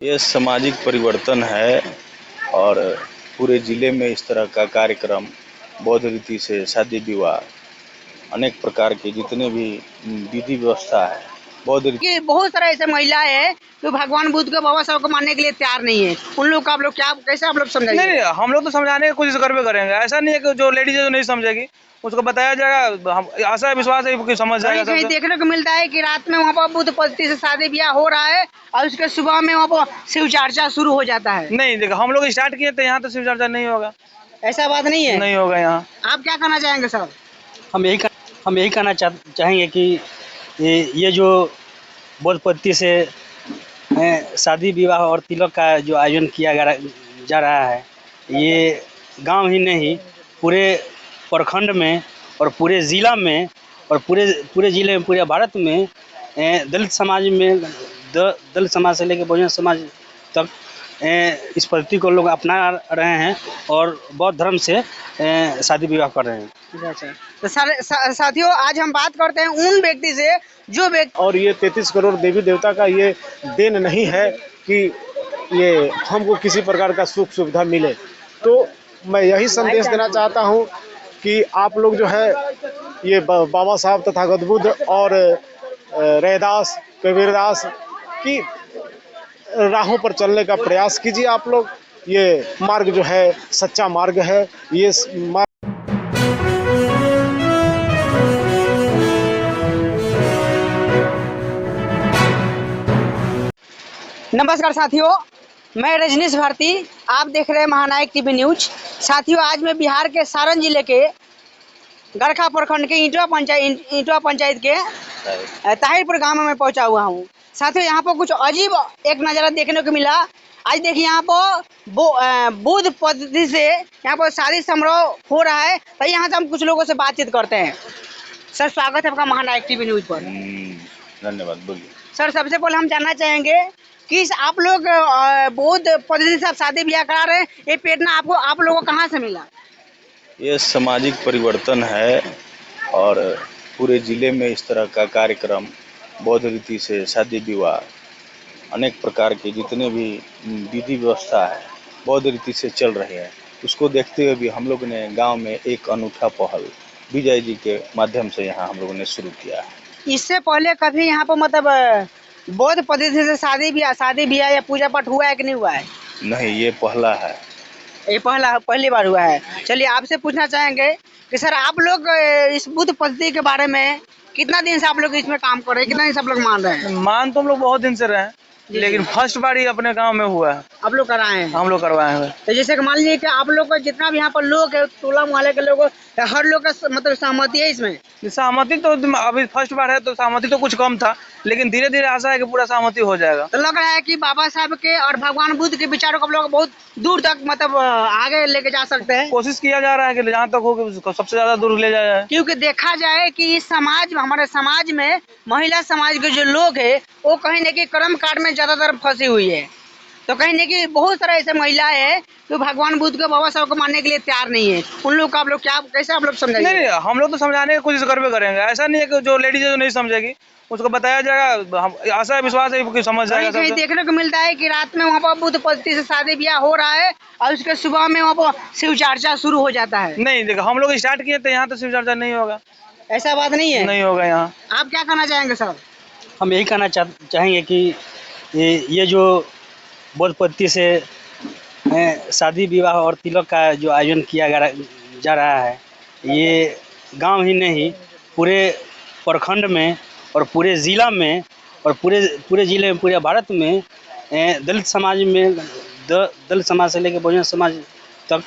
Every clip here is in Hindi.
ये सामाजिक परिवर्तन है और पूरे जिले में इस तरह का कार्यक्रम बौद्ध रीति से शादी विवाह अनेक प्रकार के जितने भी विधि व्यवस्था है बौद्ध रीति कि बहुत सारा ऐसे महिलाएं हैं जो भगवान बुद्ध के बाबा साहब को मानने के लिए तैयार नहीं है। उन लोग का आप लोग क्या कैसे आप लोग समझाएंगे? नहीं, हम लोग तो समझाने की कोशिश करबे करेंगे। ऐसा नहीं है कि जो लेडीज है जो नहीं समझेगी, उसको बताया जाएगा। हम आशा विश्वास है कि समझ जाएगा। कहीं देखने को मिलता है कि रात में वहाँ पर बुद्ध पद्धति से शादी ब्याह हो रहा है और उसके सुबह में वहाँ पर शिव चर्चा शुरू हो जाता है। नहीं, देखो हम लोग स्टार्ट किए थे, यहाँ तो शिव चर्चा नहीं होगा। ऐसा बात नहीं है, नहीं होगा यहाँ। आप क्या कहना चाहेंगे सर? हम यही कहना चाहेंगे कि ये जो बौद्ध पद्धति से शादी विवाह और तिलक का जो आयोजन किया जा रहा है, ये गांव ही नहीं पूरे प्रखंड में और पूरे ज़िला में और पूरे ज़िले में पूरे भारत में दलित समाज से लेकर बहुजन समाज तक इस पद्धति को लोग अपना रहे हैं और बौद्ध धर्म से शादी विवाह कर रहे हैं। तो साथियों, आज हम बात करते हैं उन व्यक्ति से जो व्यक्ति और ये 33 करोड़ देवी देवता का ये देन नहीं है कि ये हमको किसी प्रकार का सुख सुविधा मिले। तो मैं यही संदेश देना चाहता हूँ कि आप लोग जो है ये बाबा साहब तथागत बुद्ध और रैदास कबीरदास की राहों पर चलने का प्रयास कीजिए। आप लोग ये मार्ग जो है सच्चा मार्ग है। ये नमस्कार साथियों, मैं रजनीश भारती, आप देख रहे हैं महानायक टीवी न्यूज। साथियों, आज मैं बिहार के सारण जिले के गरखा प्रखंड के ईंटवा पंचायत के ताहिरपुर गांव में मैं पहुंचा हुआ हूं। साथियों, यहाँ पर कुछ अजीब एक नज़ारा देखने को मिला। आज देखिए, यहाँ पर बुद्ध पद्धति से यहाँ पर शादी समारोह हो रहा है। तो यहाँ से हम कुछ लोगों से बातचीत करते हैं। सर, स्वागत है आपका महानायक टीवी न्यूज पर। धन्यवाद। बोलिए सर, सबसे पहले हम जानना चाहेंगे कि आप लोग बौद्ध पद्धति से आप शादी ब्याह करा रहे हैं, ये प्रेरणा आप लोगों को कहाँ से मिला? ये सामाजिक परिवर्तन है और पूरे जिले में इस तरह का कार्यक्रम बौद्ध रीति से शादी विवाह अनेक प्रकार के जितने भी विधि व्यवस्था है बौद्ध रीति से चल रहे हैं, उसको देखते हुए भी हम लोग ने गांव में एक अनूठा पहल विजय जी के माध्यम से यहाँ हम लोगों ने शुरू किया है। इससे पहले कभी यहाँ पर मतलब बौद्ध पद्धति से शादी ब्याह या पूजा पाठ हुआ है कि नहीं हुआ है? नहीं, ये पहला है। ये पहली बार हुआ है। चलिए, आपसे पूछना चाहेंगे कि सर, आप लोग इस बुद्ध पद्धति के बारे में कितना दिन से आप लोग इसमें काम कर रहे हैं, कितना दिन से आप लोग मान रहे हैं? मान तो हम लोग बहुत दिन से रहे हैं, लेकिन फर्स्ट बार ही अपने गांव में हुआ है। आप लोग कराए हैं? हम लोग करवाए हैं। तो जैसे कि मान लीजिए कि आप लोग का जितना भी यहाँ पर लोग है, टोला मोहल्ले के लोग, हर लोग का मतलब सहमति है इसमें? सहमति तो अभी फर्स्ट बार है तो सहमति तो कुछ कम था, लेकिन धीरे धीरे आशा है कि पूरा सहमति हो जाएगा। तो लग रहा है कि बाबा साहब के और भगवान बुद्ध के विचारों को आप लोग बहुत दूर तक मतलब आगे लेके जा सकते हैं। कोशिश किया जा रहा है कि जहाँ तक हो कि उसको सबसे ज्यादा दूर ले जाया जाए। क्योंकि देखा जाए कि इस हमारे समाज में महिला समाज के जो लोग है वो कहीं न कहीं कर्म कांड में ज्यादातर फंसी हुई है। तो कहीं न कहीं बहुत सारा ऐसे महिलाएं हैं जो भगवान बुद्ध के बाबा साहब को मानने के लिए तैयार नहीं है। उन लोग का आप लोग क्या कैसे आप लोग समझाएंगे? नहीं, हम लोग तो समझाने की कोशिश करबे करेंगे। ऐसा नहीं है कि जो लेडीज है जो नहीं समझेगी, उसको बताया जाएगा। हम आशा विश्वास है कि समझ जाएगा। कहीं देखने को मिलता है कि रात में वहाँ पर बुद्ध पद्धति से शादी ब्याह हो रहा है और उसके सुबह में वहाँ पर शिव चर्चा शुरू हो जाता है। नहीं, देखो हम लोग स्टार्ट किए थे, यहाँ तो शिव चर्चा नहीं होगा। ऐसा बात नहीं है, नहीं होगा यहाँ। आप क्या कहना चाहेंगे सर? हम यही कहना चाहेंगे कि ये जो बौद्ध पद्धति से शादी विवाह और तिलक का जो आयोजन किया जा रहा है, ये गांव ही नहीं पूरे प्रखंड में और पूरे ज़िला में और पूरे ज़िले में पूरे भारत में दलित समाज से लेकर बहुजन समाज तक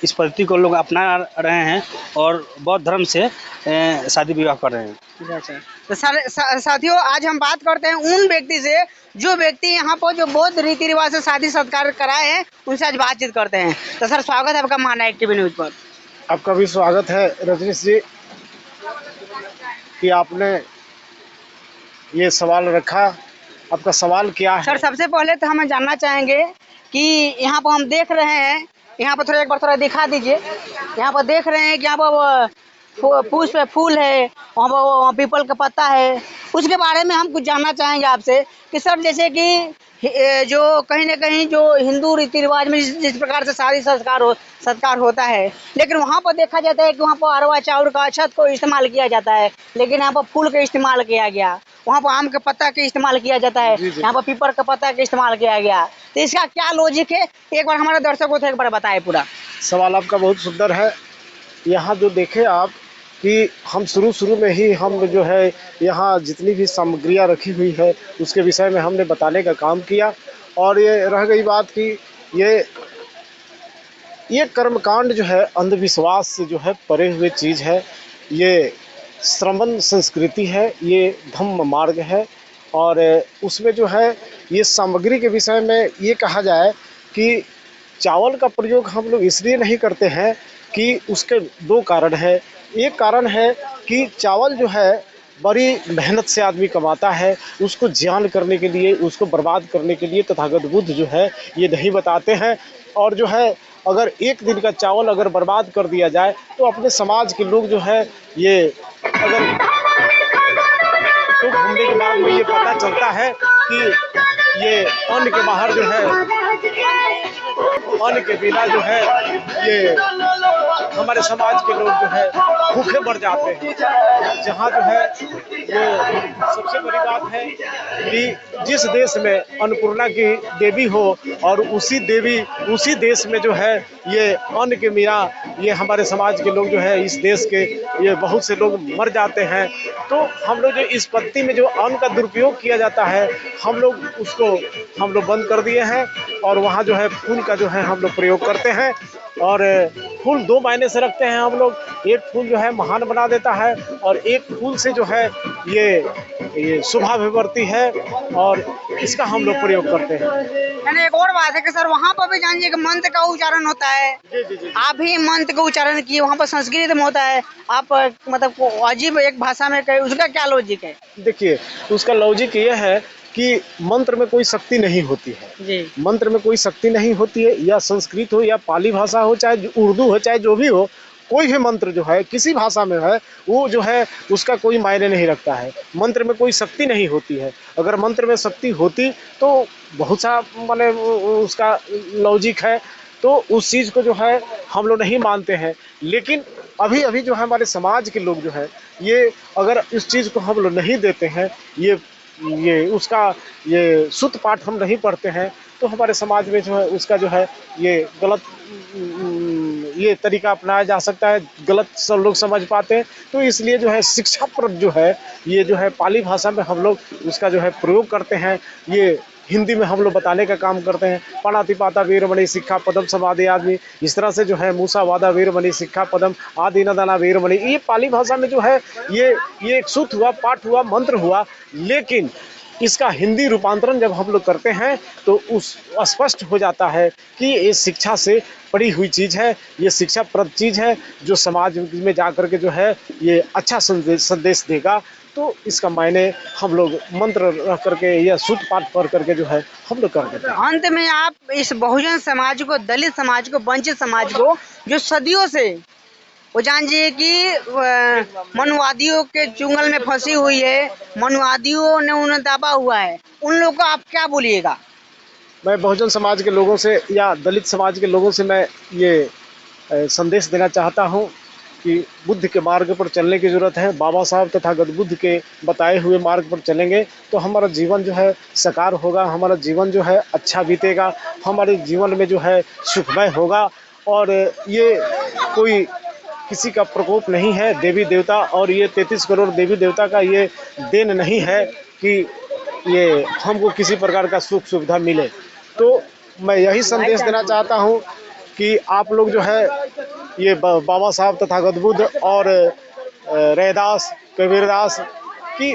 इस पद्धति को लोग अपना रहे हैं और बौद्ध धर्म से शादी विवाह कर रहे हैं। तो साथियों, आज हम बात करते हैं उन व्यक्ति से जो व्यक्ति यहाँ पर जो बौद्ध रीति रिवाज से शादी सत्कार कराए हैं, उनसे आज बातचीत करते हैं। तो सर, स्वागत है आपका महानायक टीवी न्यूज पर। आपका भी स्वागत है रजनीश जी कि आपने ये सवाल रखा। आपका सवाल क्या है? सर, सबसे पहले तो हम जानना चाहेंगे कि यहाँ पर हम देख रहे हैं, यहाँ पर एक बार थोड़ा दिखा दीजिए। यहाँ पर देख रहे हैं कि यहाँ पर पुष्प फूल है, वहाँ पीपल का पत्ता है। उसके बारे में हम कुछ जानना चाहेंगे आपसे कि सर, जैसे कि जो कहीं ना कहीं जो हिंदू रीति रिवाज में जिस प्रकार से शादी सत्कार होता है, लेकिन वहाँ पर देखा जाता है कि वहाँ पर अरवा चाउर का अक्षत को इस्तेमाल किया जाता है, लेकिन यहाँ पर फूल का इस्तेमाल किया गया, वहाँ पर आम के पत्ता के इस्तेमाल किया जाता है, यहाँ पर पीपल का पत्ता के इस्तेमाल किया गया। तो इसका क्या लॉजिक है, एक बार हमारे दर्शकों को एक बार बताए पूरा। सवाल आपका बहुत सुंदर है। यहाँ जो देखे आप कि हम शुरू में ही हम जो है यहाँ जितनी भी सामग्रियाँ रखी हुई है उसके विषय में हमने बताने का काम किया। और ये रह गई बात कि ये कर्मकांड जो है अंधविश्वास से जो है परे हुए चीज़ है। ये श्रमण संस्कृति है, ये धम्म मार्ग है। और उसमें जो है ये सामग्री के विषय में ये कहा जाए कि चावल का प्रयोग हम लोग इसलिए नहीं करते हैं कि उसके दो कारण हैं। एक कारण है कि चावल जो है बड़ी मेहनत से आदमी कमाता है, उसको जियान करने के लिए, उसको बर्बाद करने के लिए तथागत बुद्ध जो है ये नहीं बताते हैं। और जो है अगर एक दिन का चावल अगर बर्बाद कर दिया जाए तो अपने समाज के लोग जो है ये अगर तो घूमने के बाद में ये पता चलता है कि ये अन्न के बाहर जो है अन्न के बिना जो है ये हमारे समाज के लोग जो है भूखे मर जाते हैं। जहाँ जो है ये सबसे बड़ी बात है कि जिस देश में अन्नपूर्णा की देवी हो और उसी देश में जो है ये अन्न के बिना ये हमारे समाज के लोग जो है इस देश के ये बहुत से लोग मर जाते हैं। तो हम लोग जो इस पत्ती में जो अन्न का दुरुपयोग किया जाता है हम लोग उसको हम लोग बंद कर दिए हैं। और वहाँ जो है फूल का जो है हम लोग प्रयोग करते हैं। और फूल दो मायने से रखते हैं हम लोग, एक फूल जो है महान बना देता है और एक फूल से जो है ये शोभा भी बढ़ती है और इसका हम लोग प्रयोग करते हैं। यानी एक और बात है कि सर वहाँ पर भी जानिए कि मंत्र का उच्चारण होता है, आप भी मंत्र का उच्चारण किए, वहाँ पर संस्कृत में होता है, आप मतलब अजीब एक भाषा में कहे, उसका क्या लॉजिक है? देखिए उसका लॉजिक ये है कि मंत्र में कोई शक्ति नहीं होती है जी। मंत्र में कोई शक्ति नहीं होती है, या संस्कृत हो या पाली भाषा हो चाहे उर्दू हो चाहे जो भी हो, कोई भी मंत्र जो है किसी भाषा में है वो जो है उसका कोई मायने नहीं रखता है। मंत्र में कोई शक्ति नहीं होती है। अगर मंत्र में शक्ति होती तो बहुत सा माने उसका लॉजिक है, तो उस चीज़ को जो है हम लोग नहीं मानते हैं। लेकिन अभी जो है हमारे समाज के लोग जो है ये अगर इस चीज़ को हम लोग नहीं देते हैं, ये उसका ये शुद्ध पाठ हम नहीं पढ़ते हैं, तो हमारे समाज में जो है उसका जो है ये गलत ये तरीका अपनाया जा सकता है, गलत सब लोग समझ पाते हैं। तो इसलिए जो है शिक्षाप्रद जो है ये जो है पाली भाषा में हम लोग उसका जो है प्रयोग करते हैं। ये हिंदी में हम लोग बताने का काम करते हैं, पाणातिपाता वीरमणि सिक्खा पदम समाधि आदमी, इस तरह से जो है मूसा वादा वीरमणि सिक्खा पदम आदि न दाना वीरमणि, ये पाली भाषा में जो है ये एक सूत्र हुआ, पाठ हुआ, मंत्र हुआ। लेकिन इसका हिंदी रूपांतरण जब हम लोग करते हैं तो उस स्पष्ट हो जाता है कि ये शिक्षा से पड़ी हुई चीज़ है, ये शिक्षाप्रद चीज़ है जो समाज में जा कर के जो है ये अच्छा संदेश देगा। तो इसका मायने हम लोग मंत्र रख करके या शुद्ध पाठ पढ़ करके जो है हम लोग कर देते हैं। अंत में आप इस बहुजन समाज को, दलित समाज को, वंचित समाज को जो सदियों से वो जानिए कि मनुवादियों के चुंगल में फंसी हुई है, मनुवादियों ने उन्हें दबा हुआ है, उन लोगों को आप क्या बोलिएगा? मैं बहुजन समाज के लोगों से या दलित समाज के लोगों से मैं ये संदेश देना चाहता हूँ कि बुद्ध के मार्ग पर चलने की ज़रूरत है। बाबा साहब तथागत बुद्ध के बताए हुए मार्ग पर चलेंगे तो हमारा जीवन जो है साकार होगा, हमारा जीवन जो है अच्छा बीतेगा, हमारे जीवन में जो है सुखमय होगा। और ये कोई किसी का प्रकोप नहीं है, देवी देवता और ये 33 करोड़ देवी देवता का ये देन नहीं है कि ये हमको किसी प्रकार का सुख सुविधा मिले। तो मैं यही संदेश देना चाहता हूँ कि आप लोग जो है ये बाबा साहब तथागत बुद्ध और रैदास कबीरदास की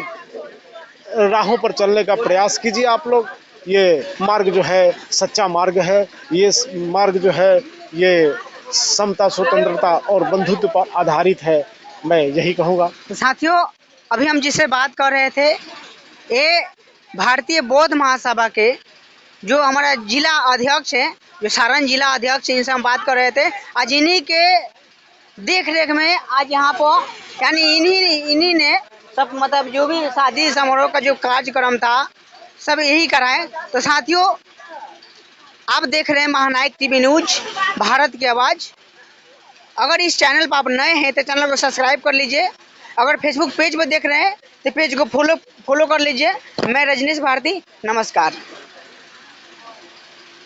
राहों पर चलने का प्रयास कीजिए। आप लोग ये मार्ग जो है सच्चा मार्ग है, ये मार्ग जो है ये समता, स्वतंत्रता और बंधुत्व पर आधारित है, मैं यही कहूँगा। तो साथियों, अभी हम जिससे बात कर रहे थे ये भारतीय बौद्ध महासभा के जो हमारा जिला अध्यक्ष हैं, जो सारण जिला अध्यक्ष, इनसे हम बात कर रहे थे। आज इन्हीं के देख रेख में आज यहाँ पर यानी इन्हीं ने सब मतलब जो भी शादी समारोह का जो कार्यक्रम था सब यही कराएं। तो साथियों, आप देख रहे हैं महानायक टीवी न्यूज, भारत की आवाज़। अगर इस चैनल पर आप नए हैं तो चैनल को सब्सक्राइब कर लीजिए। अगर फेसबुक पेज पर देख रहे हैं तो पेज को फॉलो कर लीजिए। मैं रजनीश भारती, नमस्कार।